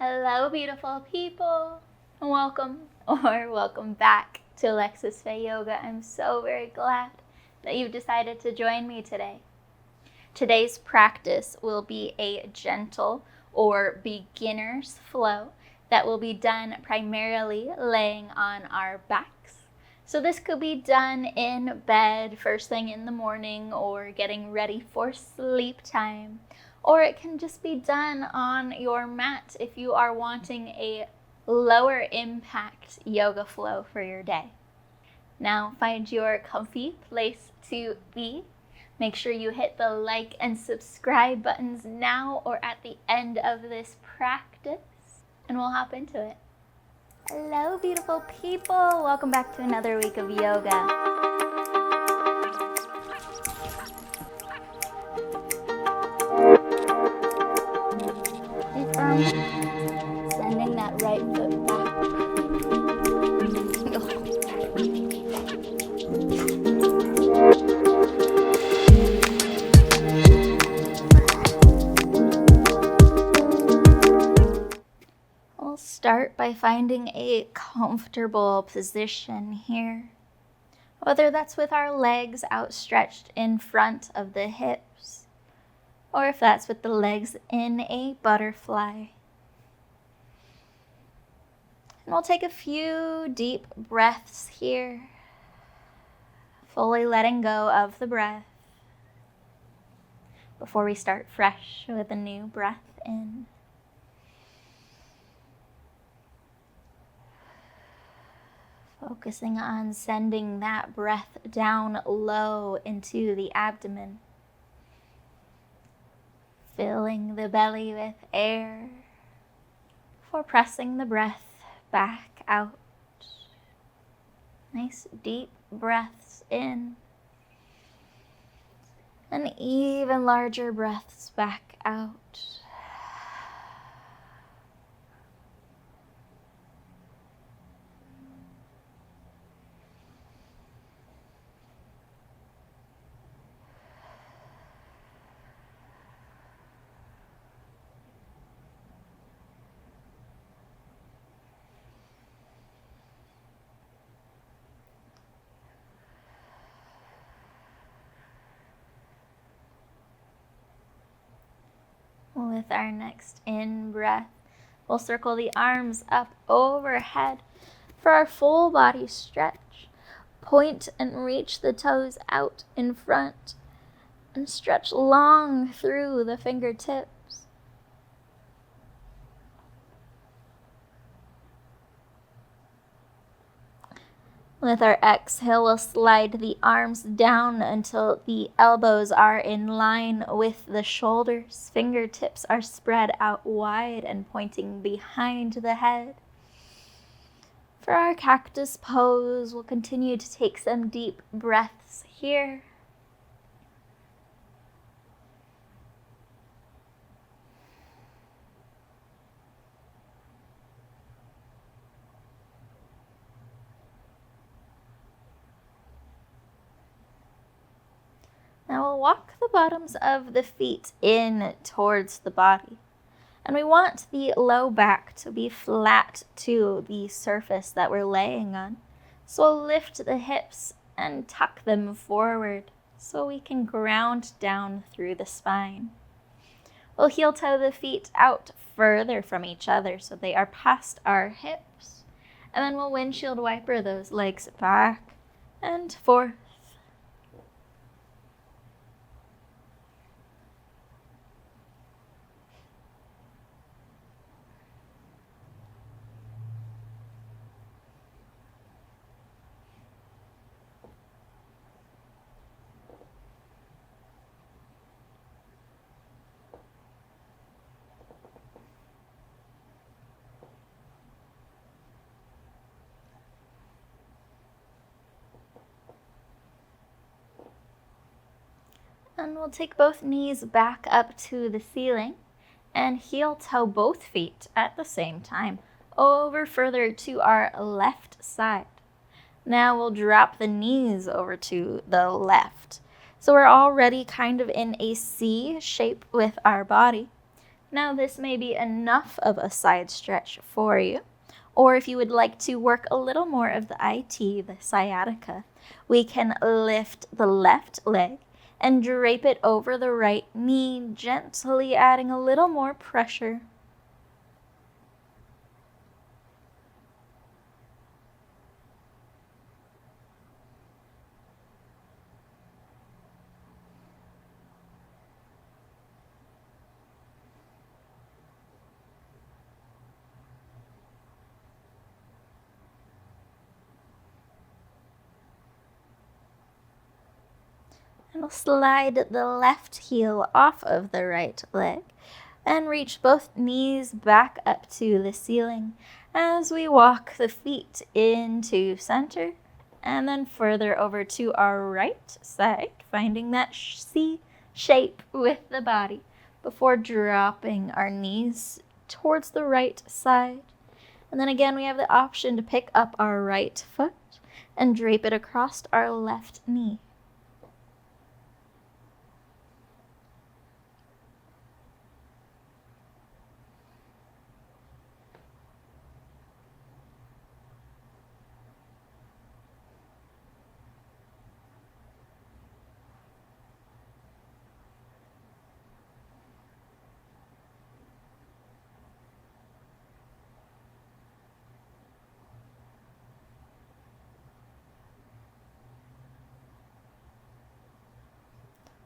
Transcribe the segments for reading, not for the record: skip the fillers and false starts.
Hello, beautiful people. Welcome back to Alexis Faye Yoga. I'm so very glad that you've decided to join me today. Today's practice will be a gentle or beginner's flow that will be done primarily laying on our backs. So this could be done in bed first thing in the morning or getting ready for sleep time. Or it can just be done on your mat if you are wanting a lower impact yoga flow for your day. Now find your comfy place to be. Make sure you hit the like and subscribe buttons now or at the end of this practice, and we'll hop into it. Hello, beautiful people. Welcome back to another week of yoga. Sending that right foot back. We'll start by finding a comfortable position here. Whether that's with our legs outstretched in front of the hips, or if that's with the legs in a butterfly. And we'll take a few deep breaths here, fully letting go of the breath before we start fresh with a new breath in. Focusing on sending that breath down low into the abdomen. Filling the belly with air before pressing the breath back out. Nice deep breaths in and even larger breaths back out. With our next in-breath, we'll circle the arms up overhead for our full body stretch. Point and reach the toes out in front and stretch long through the fingertips. With our exhale, we'll slide the arms down until the elbows are in line with the shoulders. Fingertips are spread out wide and pointing behind the head. For our cactus pose, we'll continue to take some deep breaths here. Now we'll walk the bottoms of the feet in towards the body. And we want the low back to be flat to the surface that we're laying on. So we'll lift the hips and tuck them forward so we can ground down through the spine. We'll heel toe the feet out further from each other so they are past our hips. And then we'll windshield wiper those legs back and forth. And we'll take both knees back up to the ceiling and heel toe both feet at the same time over further to our left side. Now we'll drop the knees over to the left. So we're already kind of in a C shape with our body. Now this may be enough of a side stretch for you, or if you would like to work a little more of the IT, the sciatica, we can lift the left leg and drape it over the right knee, gently adding a little more pressure. And we'll slide the left heel off of the right leg and reach both knees back up to the ceiling as we walk the feet into center and then further over to our right side, finding that C shape with the body before dropping our knees towards the right side. And then again, we have the option to pick up our right foot and drape it across our left knee.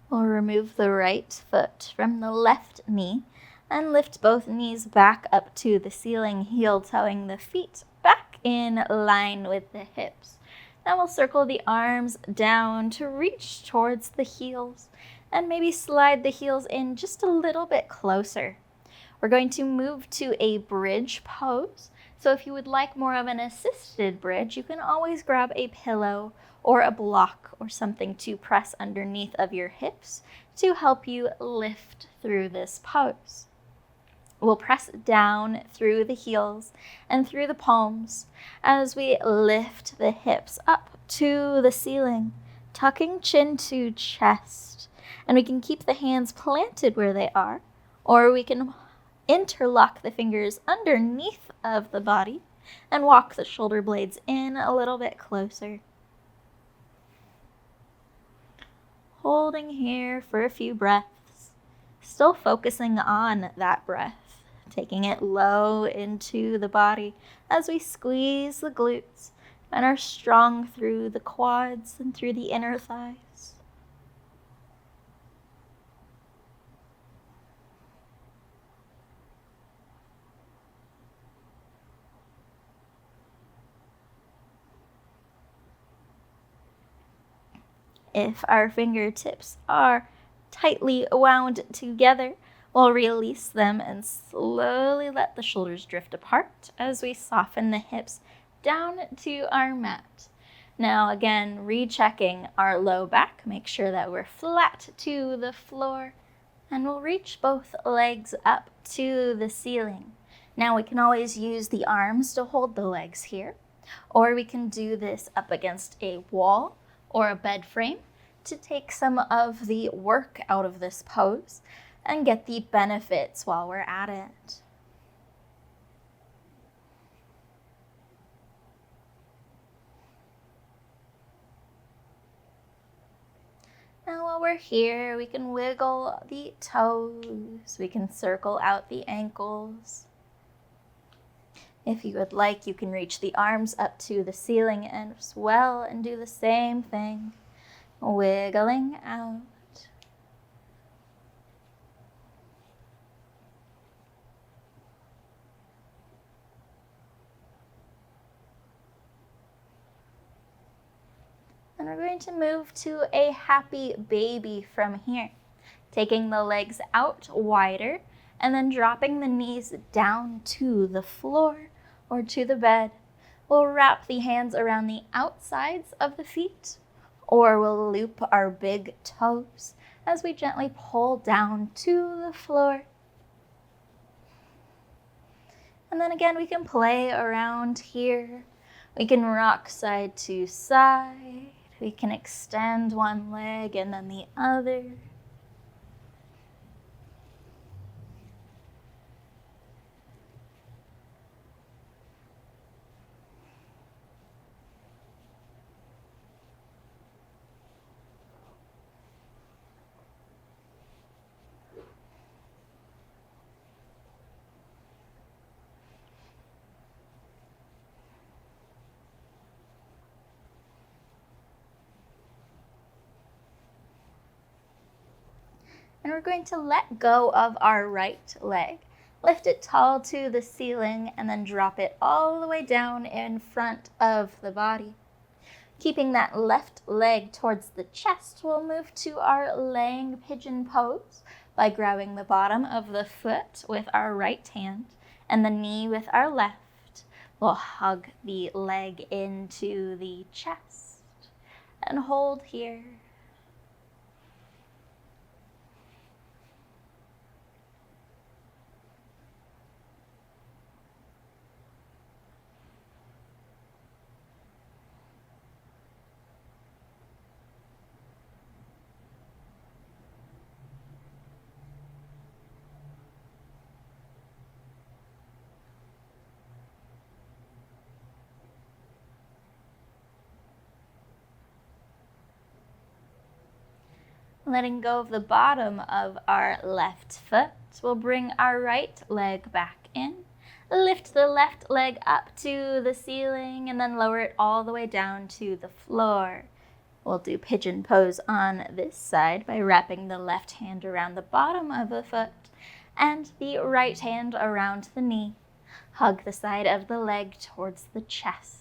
We'll remove the right foot from the left knee and lift both knees back up to the ceiling, heel-toeing the feet back in line with the hips. Now we'll circle the arms down to reach towards the heels and maybe slide the heels in just a little bit closer. We're going to move to a bridge pose. So if you would like more of an assisted bridge, you can always grab a pillow or a block or something to press underneath of your hips to help you lift through this pose. We'll press down through the heels and through the palms as we lift the hips up to the ceiling, tucking chin to chest. And we can keep the hands planted where they are, or we can interlock the fingers underneath of the body and walk the shoulder blades in a little bit closer. Holding here for a few breaths, still focusing on that breath, taking it low into the body as we squeeze the glutes and are strong through the quads and through the inner thighs. If our fingertips are tightly wound together, we'll release them and slowly let the shoulders drift apart as we soften the hips down to our mat. Now again, rechecking our low back, make sure that we're flat to the floor, and we'll reach both legs up to the ceiling. Now we can always use the arms to hold the legs here, or we can do this up against a wall or a bed frame to take some of the work out of this pose and get the benefits while we're at it. Now while we're here, we can wiggle the toes, we can circle out the ankles. If you would like, you can reach the arms up to the ceiling as well and do the same thing, wiggling out. And we're going to move to a happy baby from here, taking the legs out wider and then dropping the knees down to the floor or to the bed. We'll wrap the hands around the outsides of the feet, or we'll loop our big toes as we gently pull down to the floor. And then again, we can play around here. We can rock side to side. We can extend one leg and then the other. And we're going to let go of our right leg. Lift it tall to the ceiling and then drop it all the way down in front of the body. Keeping that left leg towards the chest, we'll move to our laying pigeon pose by grabbing the bottom of the foot with our right hand and the knee with our left. We'll hug the leg into the chest and hold here. Letting go of the bottom of our left foot, we'll bring our right leg back in. Lift the left leg up to the ceiling and then lower it all the way down to the floor. We'll do pigeon pose on this side by wrapping the left hand around the bottom of the foot and the right hand around the knee. Hug the side of the leg towards the chest.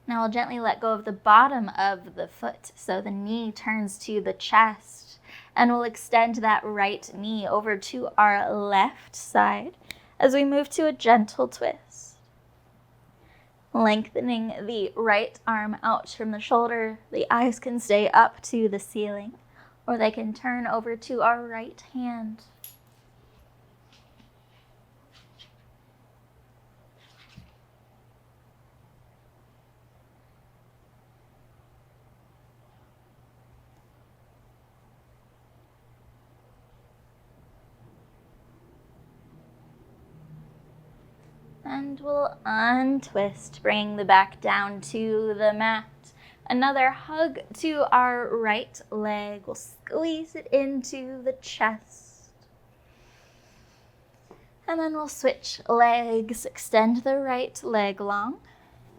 Now we'll gently let go of the bottom of the foot so the knee turns to the chest, and we'll extend that right knee over to our left side as we move to a gentle twist. Lengthening the right arm out from the shoulder, the eyes can stay up to the ceiling, or they can turn over to our right hand. And we'll untwist, bringing the back down to the mat. Another hug to our right leg. We'll squeeze it into the chest. And then we'll switch legs, extend the right leg long,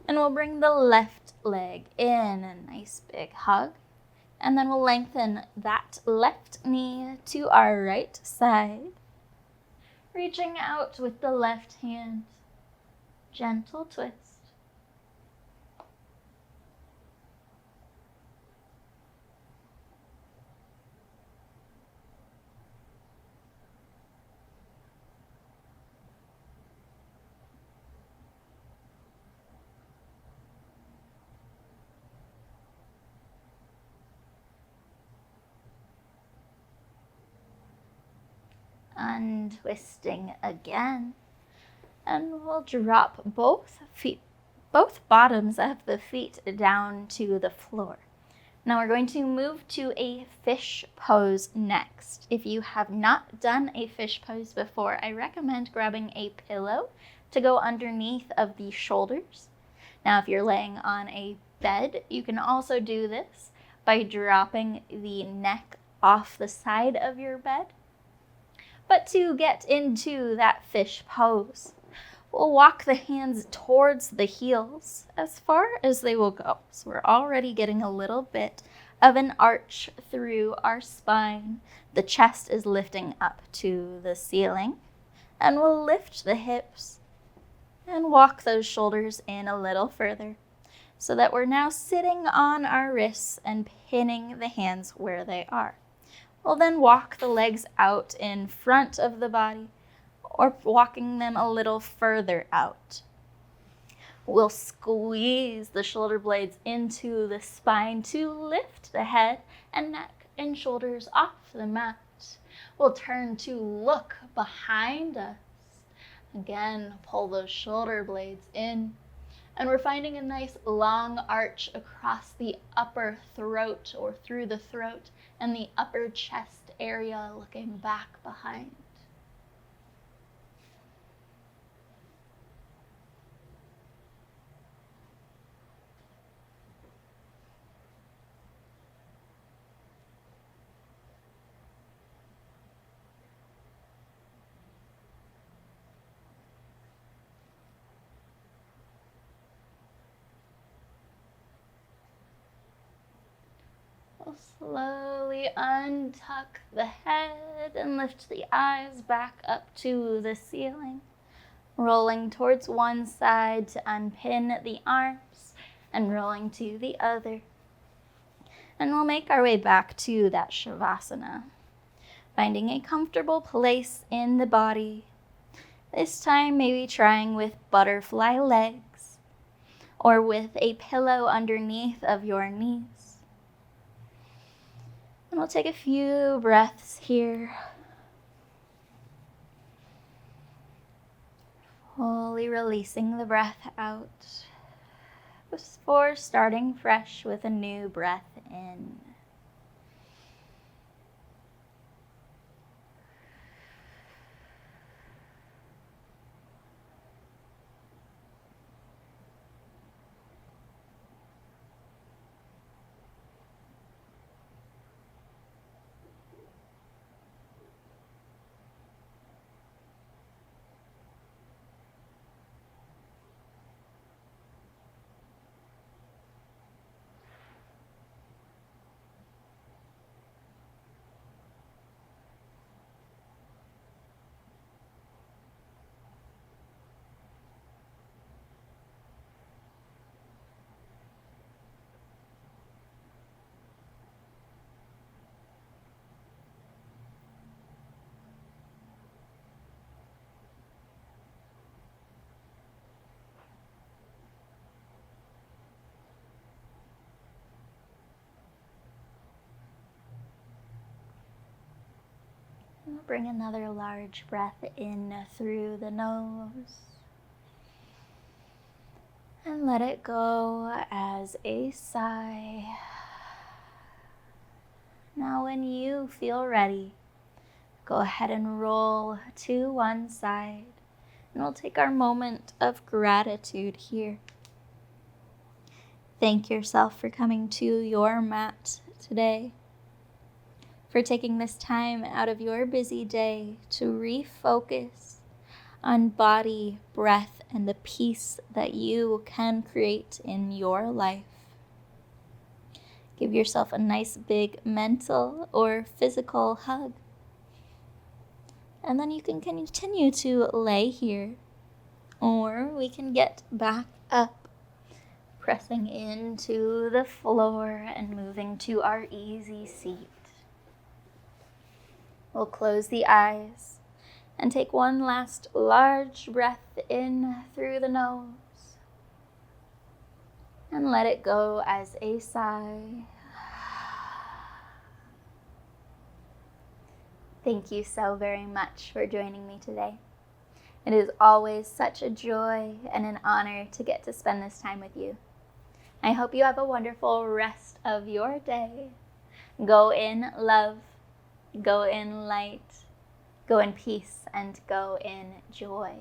and we'll bring the left leg in, a nice big hug. And then we'll lengthen that left knee to our right side, reaching out with the left hand. Gentle twist. Untwisting again. And we'll drop both bottoms of the feet down to the floor. Now we're going to move to a fish pose next. If you have not done a fish pose before, I recommend grabbing a pillow to go underneath of the shoulders. Now if you're laying on a bed, you can also do this by dropping the neck off the side of your bed. But to get into that fish pose, we'll walk the hands towards the heels as far as they will go. So we're already getting a little bit of an arch through our spine. The chest is lifting up to the ceiling. And we'll lift the hips and walk those shoulders in a little further so that we're now sitting on our wrists and pinning the hands where they are. We'll then walk the legs out in front of the body, or walking them a little further out. We'll squeeze the shoulder blades into the spine to lift the head and neck and shoulders off the mat. We'll turn to look behind us Again, pull those shoulder blades in. And we're finding a nice long arch across the upper throat or through the throat and the upper chest area, looking back behind. We'll slowly untuck the head and lift the eyes back up to the ceiling, rolling towards one side to unpin the arms and rolling to the other. And we'll make our way back to that Savasana, finding a comfortable place in the body. This time maybe trying with butterfly legs or with a pillow underneath of your knees. And we'll take a few breaths here. Fully releasing the breath out before starting fresh with a new breath in. We'll bring another large breath in through the nose and let it go as a sigh. Now when you feel ready, go ahead and roll to one side, and we'll take our moment of gratitude here. Thank yourself for coming to your mat today, for taking this time out of your busy day to refocus on body, breath, and the peace that you can create in your life. Give yourself a nice big mental or physical hug. And then you can continue to lay here, or we can get back up, pressing into the floor and moving to our easy seat. We'll close the eyes and take one last large breath in through the nose and let it go as a sigh. Thank you so very much for joining me today. It is always such a joy and an honor to get to spend this time with you. I hope you have a wonderful rest of your day. Go in love, go in light, go in peace, and go in joy.